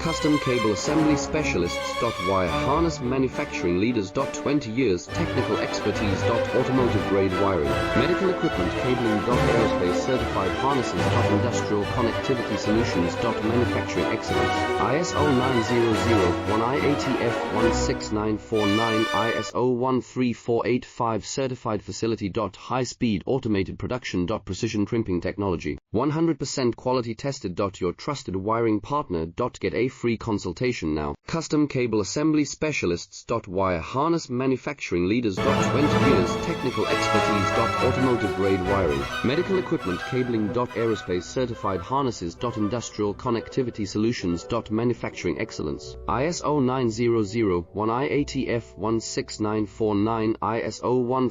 Custom Cable Assembly Specialists. Wire Harness Manufacturing Leaders. 20 years technical expertise. Automotive grade wiring, medical equipment cabling. Aerospace certified harnesses. Industrial connectivity solutions. Manufacturing excellence. ISO 9001 IATF 16949 ISO 13485 certified facility. High speed automated production. Precision crimping technology. 100% quality tested. Your trusted wiring partner. Get a free consultation now. Custom Cable Assembly Specialists. Wire Harness Manufacturing Leaders. 20 years technical expertise. Automotive grade wiring, medical equipment cabling. Aerospace certified harnesses. Industrial connectivity solutions. Manufacturing excellence. ISO 9001 IATF 16949 ISO 1